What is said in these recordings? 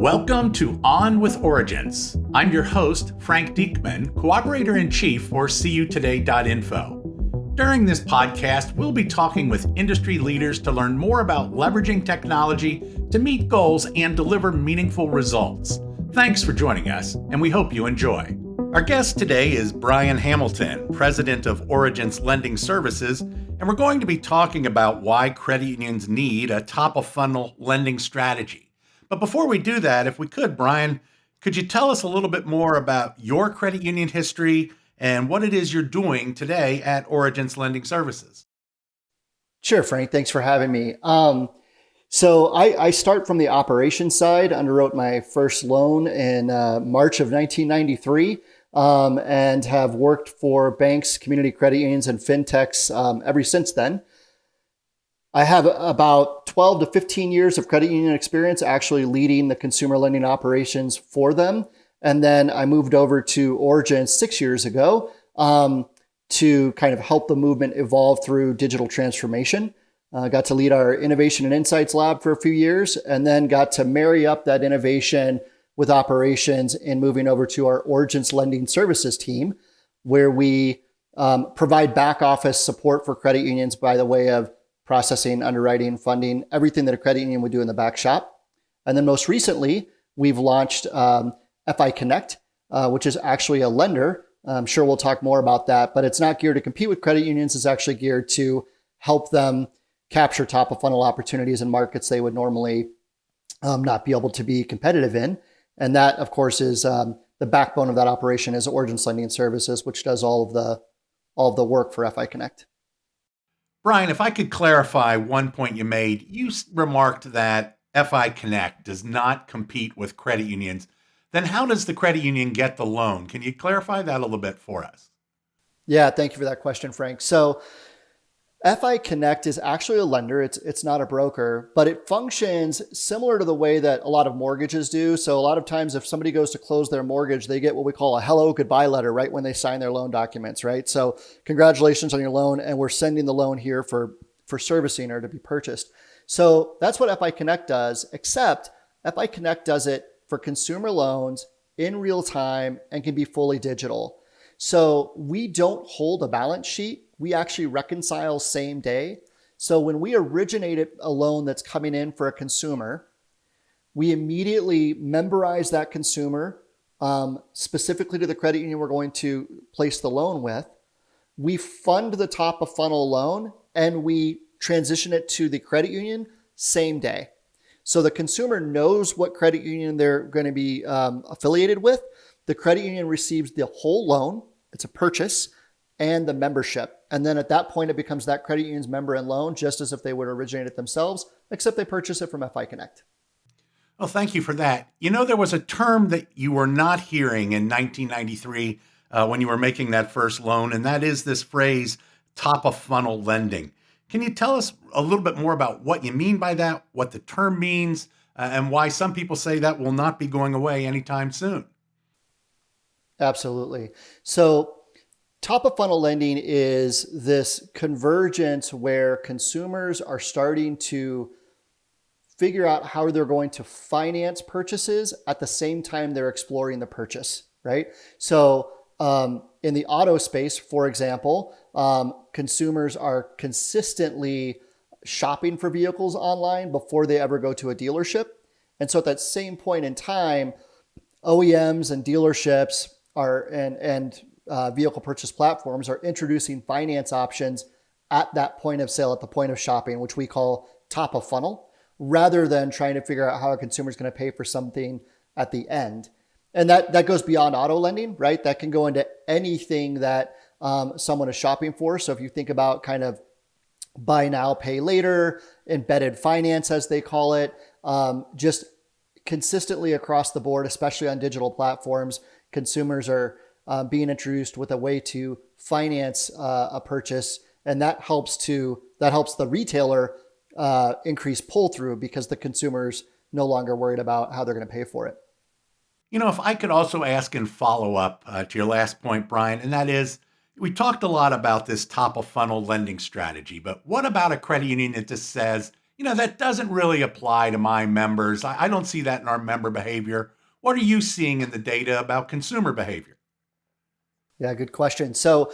Welcome to On with Origence. I'm your host, Frank Diekman, Cooperator-in-Chief for CUtoday.info. During this podcast, we'll be talking with industry leaders to learn more about leveraging technology to meet goals and deliver meaningful results. Thanks for joining us, and we hope you enjoy. Our guest today is Brian Hamilton, President of Origence Lending Services, and we're going to be talking about why credit unions need a top-of-funnel lending strategy. But before we do that, if we could, Brian, could you tell us a little bit more about your credit union history and what it is you're doing today at Origence Lending Services? Sure, Frank. Thanks for having me. So I start from the operations side, underwrote my first loan in March of 1993, and have worked for banks, community credit unions, and fintechs ever since then. I have about 12 to 15 years of credit union experience actually leading the consumer lending operations for them. And then I moved over to Origence 6 years ago to kind of help the movement evolve through digital transformation. Got to lead our Innovation and Insights Lab for a few years, and then got to marry up that innovation with operations in moving over to our Origence Lending Services team, where we provide back office support for credit unions by the way of processing, underwriting, funding, everything that a credit union would do in the back shop. And then most recently, we've launched FI Connect, which is actually a lender. I'm sure we'll talk more about that, but it's not geared to compete with credit unions. It's actually geared to help them capture top of funnel opportunities in markets they would normally not be able to be competitive in. And that, of course, is the backbone of that operation is Origence Lending Services, which does all of the work for FI Connect. Brian, if I could clarify one point you made, you remarked that FI Connect does not compete with credit unions. Then how does the credit union get the loan? Can you clarify that a little bit for us? Yeah, thank you for that question, Frank. So FI Connect is actually a lender. It's not a broker, but it functions similar to the way that a lot of mortgages do. So a lot of times if somebody goes to close their mortgage, they get what we call a hello goodbye letter right when they sign their loan documents, right? So congratulations on your loan, and we're sending the loan here for servicing or to be purchased. So that's what FI Connect does, except FI Connect does it for consumer loans in real time and can be fully digital. So we don't hold a balance sheet. We actually reconcile same day. So when we originate a loan that's coming in for a consumer, we immediately memberize that consumer specifically to the credit union we're going to place the loan with. We fund the top of funnel loan and we transition it to the credit union same day. So the consumer knows what credit union they're going to be affiliated with. The credit union receives the whole loan. It's a purchase and the membership. And then at that point, it becomes that credit union's member and loan, just as if they would originate it themselves, except they purchase it from FI Connect. Well, thank you for that. You know, there was a term that you were not hearing in 1993 when you were making that first loan, and that is this phrase, top of funnel lending. Can you tell us a little bit more about what you mean by that, what the term means, and why some people say that will not be going away anytime soon? Absolutely. So top of funnel lending is this convergence where consumers are starting to figure out how they're going to finance purchases at the same time they're exploring the purchase, right? So in the auto space, for example, consumers are consistently shopping for vehicles online before they ever go to a dealership. And so at that same point in time, OEMs and dealerships and vehicle purchase platforms are introducing finance options at that point of sale, at the point of shopping, which we call top of funnel, rather than trying to figure out how a consumer is going to pay for something at the end. And that goes beyond auto lending, right? That can go into anything that someone is shopping for. So if you think about kind of buy now, pay later, embedded finance, as they call it, just consistently across the board, especially on digital platforms, consumers are being introduced with a way to finance a purchase, and that helps the retailer increase pull through because the consumer's no longer worried about how they're going to pay for it. You know, if I could also ask in follow up to your last point, Brian, and that is, we talked a lot about this top of funnel lending strategy, but what about a credit union that just says, that doesn't really apply to my members. I don't see that in our member behavior. What are you seeing in the data about consumer behavior? Yeah, good question. So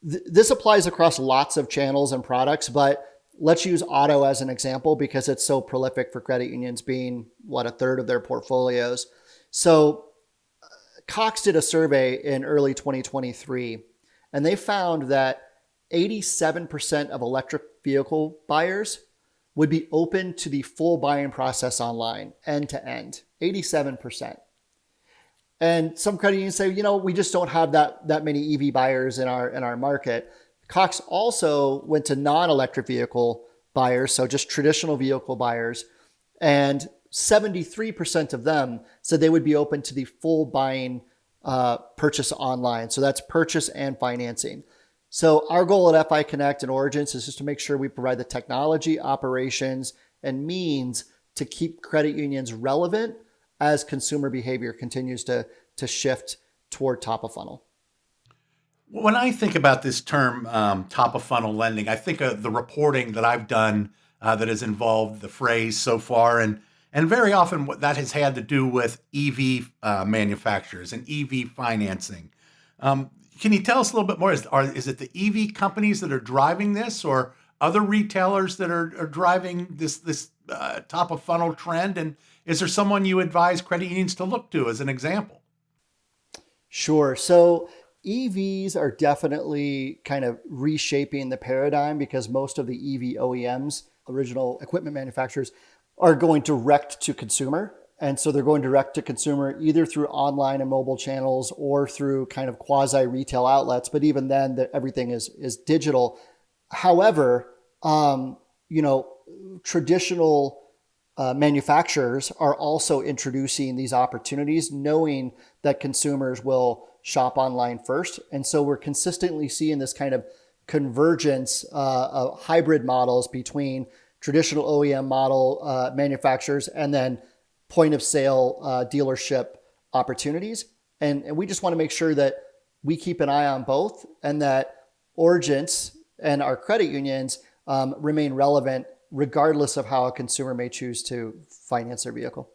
this applies across lots of channels and products, but let's use auto as an example because it's so prolific for credit unions, being a third of their portfolios. So Cox did a survey in early 2023, and they found that 87% of electric vehicle buyers would be open to the full buying process online, end to end, 87%. And some credit unions say, we just don't have that many EV buyers in our market. Cox also went to non-electric vehicle buyers, so just traditional vehicle buyers, and 73% of them said they would be open to the full buying purchase online. So that's purchase and financing. So our goal at FI Connect and Origence is just to make sure we provide the technology, operations, and means to keep credit unions relevant as consumer behavior continues to shift toward top of funnel. When I think about this term, top of funnel lending, I think of the reporting that I've done that has involved the phrase so far, and very often what that has had to do with EV manufacturers and EV financing. Can you tell us a little bit more? Is it the EV companies that are driving this, or other retailers that are driving this top of funnel trend? And is there someone you advise credit unions to look to as an example? Sure. So EVs are definitely kind of reshaping the paradigm because most of the EV OEMs, original equipment manufacturers, are going direct to consumer. And so they're going direct to consumer either through online and mobile channels or through kind of quasi retail outlets. But even then, everything is digital. However, traditional manufacturers are also introducing these opportunities, knowing that consumers will shop online first. And so we're consistently seeing this kind of convergence of hybrid models between traditional OEM model manufacturers and then point of sale dealership opportunities. And we just want to make sure that we keep an eye on both and that Origence and our credit unions remain relevant regardless of how a consumer may choose to finance their vehicle.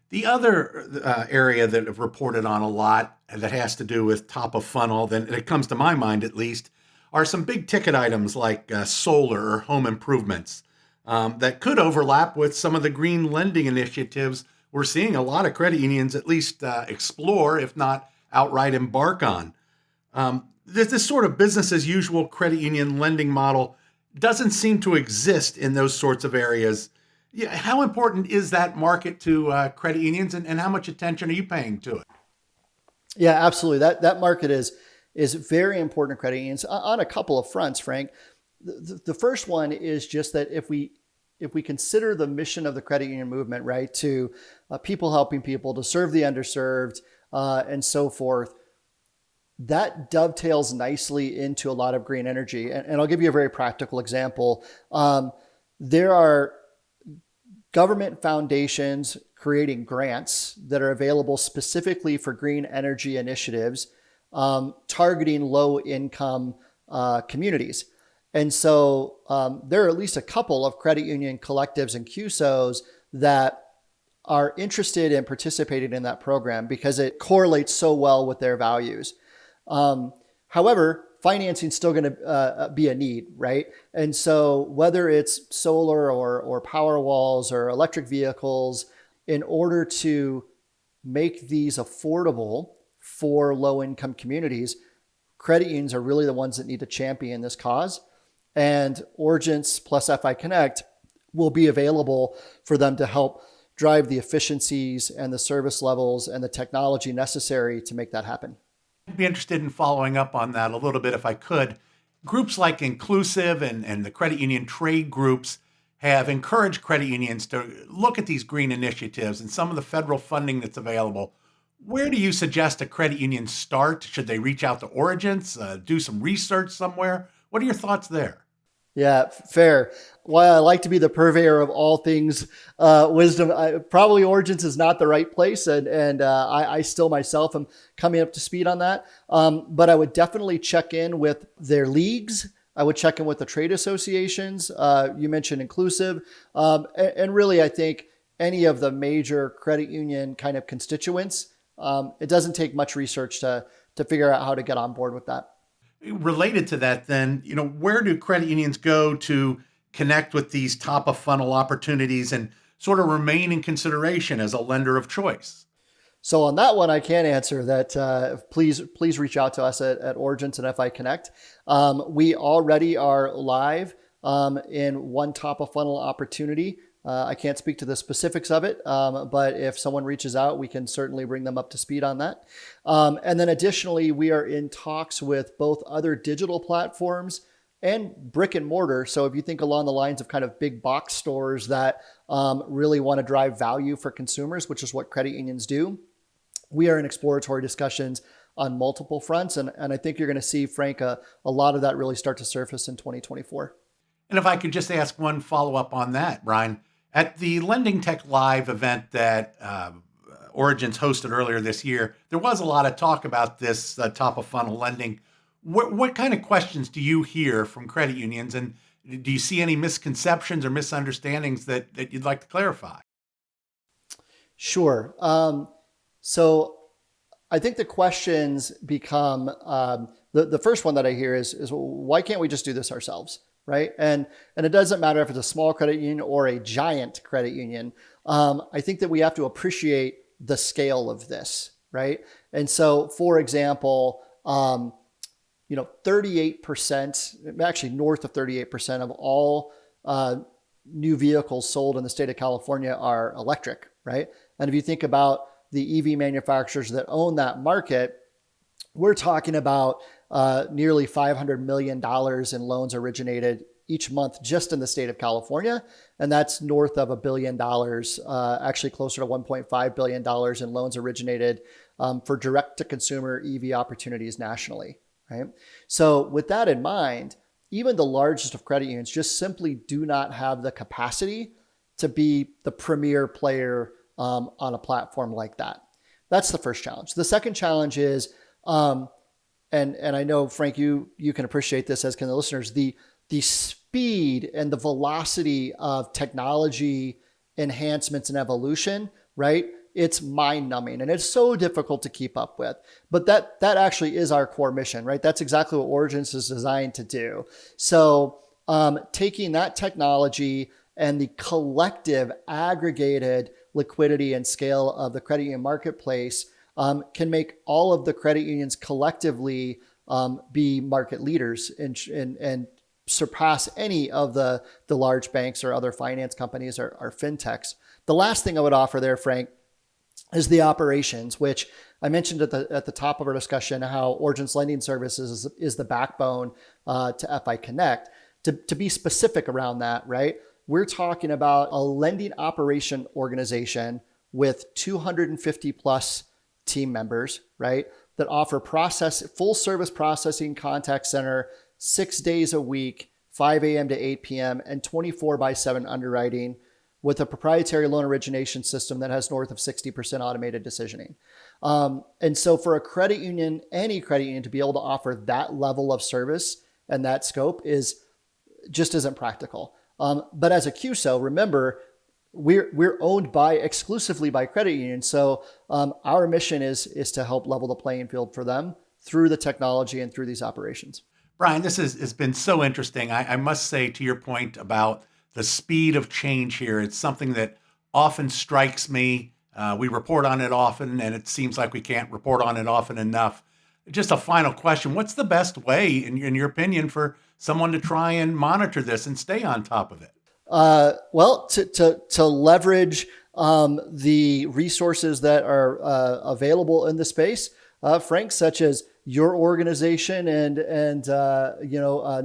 The other area that I've reported on a lot that has to do with top of funnel, then it comes to my mind at least, are some big ticket items like solar or home improvements that could overlap with some of the green lending initiatives we're seeing a lot of credit unions at least explore, if not outright embark on. This sort of business as usual credit union lending model doesn't seem to exist in those sorts of areas. Yeah, how important is that market to credit unions, and how much attention are you paying to it? Yeah, absolutely. That market is very important to credit unions on a couple of fronts, Frank. The first one is just that if we consider the mission of the credit union movement, right, to people helping people, to serve the underserved, and so forth, that dovetails nicely into a lot of green energy. And I'll give you a very practical example. There are government foundations creating grants that are available specifically for green energy initiatives, targeting low-income communities. And so there are at least a couple of credit union collectives and CUSOs that are interested in participating in that program because it correlates so well with their values. However, financing is still going to be a need, right? And so whether it's solar or power walls or electric vehicles, in order to make these affordable for low-income communities, credit unions are really the ones that need to champion this cause. And Origence plus FI Connect will be available for them to help drive the efficiencies and the service levels and the technology necessary to make that happen. I'd be interested in following up on that a little bit if I could. Groups like Inclusive and the credit union trade groups have encouraged credit unions to look at these green initiatives and some of the federal funding that's available. Where do you suggest a credit union start? Should they reach out to Origence, do some research somewhere? What are your thoughts there? Yeah, fair. While I like to be the purveyor of all things wisdom, probably Origence is not the right place. And I still myself am coming up to speed on that. But I would definitely check in with their leagues, I would check in with the trade associations. You mentioned inclusive. And really, I think any of the major credit union kind of constituents, it doesn't take much research to figure out how to get on board with that. Related to that, then, where do credit unions go to connect with these top of funnel opportunities and sort of remain in consideration as a lender of choice? So on that one, I can answer that. Please reach out to us at Origence and FI Connect. We already are live in one top of funnel opportunity. I can't speak to the specifics of it, but if someone reaches out, we can certainly bring them up to speed on that. And then additionally, we are in talks with both other digital platforms and brick and mortar. So if you think along the lines of kind of big box stores that really want to drive value for consumers, which is what credit unions do, we are in exploratory discussions on multiple fronts. And I think you're going to see, Frank, a lot of that really start to surface in 2024. And if I could just ask one follow-up on that, Brian, at the Lending Tech Live event that Origence hosted earlier this year, there was a lot of talk about this top of funnel lending. What kind of questions do you hear from credit unions? And do you see any misconceptions or misunderstandings that you'd like to clarify? Sure. So I think the questions become, the first one that I hear is why can't we just do this ourselves? Right. And it doesn't matter if it's a small credit union or a giant credit union. I think that we have to appreciate the scale of this. Right. And so, for example, 38%, actually north of 38% of all new vehicles sold in the state of California are electric. Right. And if you think about the EV manufacturers that own that market, we're talking about nearly $500 million in loans originated each month just in the state of California. And that's north of $1 billion, actually closer to $1.5 billion in loans originated for direct-to-consumer EV opportunities nationally. Right? So with that in mind, even the largest of credit unions just simply do not have the capacity to be the premier player on a platform like that. That's the first challenge. The second challenge is, and I know, Frank, you can appreciate this, as can the listeners, the speed and the velocity of technology enhancements and evolution, right? It's mind-numbing and it's so difficult to keep up with. But that actually is our core mission, right? That's exactly what Origence is designed to do. So taking that technology and the collective aggregated liquidity and scale of the credit union marketplace can make all of the credit unions collectively be market leaders and surpass any of the large banks or other finance companies or fintechs. The last thing I would offer there, Frank, is the operations, which I mentioned at the top of our discussion, how Origence Lending Services is the backbone to FI Connect. To be specific around that, right? We're talking about a lending operation organization with 250 plus team members, right? That offer full service processing, contact center, 6 days a week, 5 a.m. to 8 p.m. and 24/7 underwriting with a proprietary loan origination system that has north of 60% automated decisioning. And so for a credit union, any credit union to be able to offer that level of service and that scope just isn't practical. But as a QSO, remember, we're owned exclusively by credit unions. So our mission is to help level the playing field for them through the technology and through these operations. Brian, this has been so interesting. I must say, to your point about the speed of change here, it's something that often strikes me. We report on it often, and it seems like we can't report on it often enough. Just a final question. What's the best way, in your opinion, for someone to try and monitor this and stay on top of it? Well, to leverage the resources that are available in the space, Frank, such as your organization and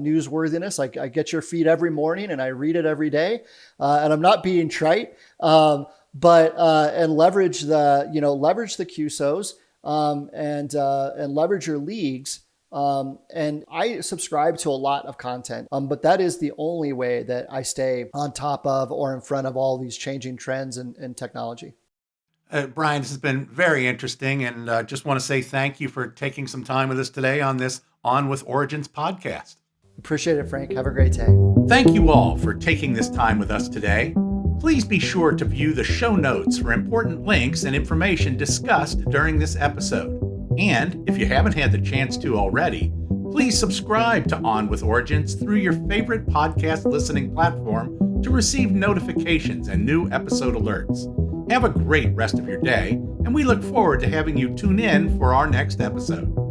newsworthiness. I get your feed every morning and I read it every day, and I'm not being trite, but leverage the QSOs and leverage your leagues. And I subscribe to a lot of content, but that is the only way that I stay on top of or in front of all these changing trends and technology. Brian, this has been very interesting, and just want to say thank you for taking some time with us today on this On with Origence podcast. Appreciate it, Frank. Have a great day. Thank you all for taking this time with us today. Please be sure to view the show notes for important links and information discussed during this episode. And if you haven't had the chance to already, please subscribe to On with Origence through your favorite podcast listening platform to receive notifications and new episode alerts. Have a great rest of your day, and we look forward to having you tune in for our next episode.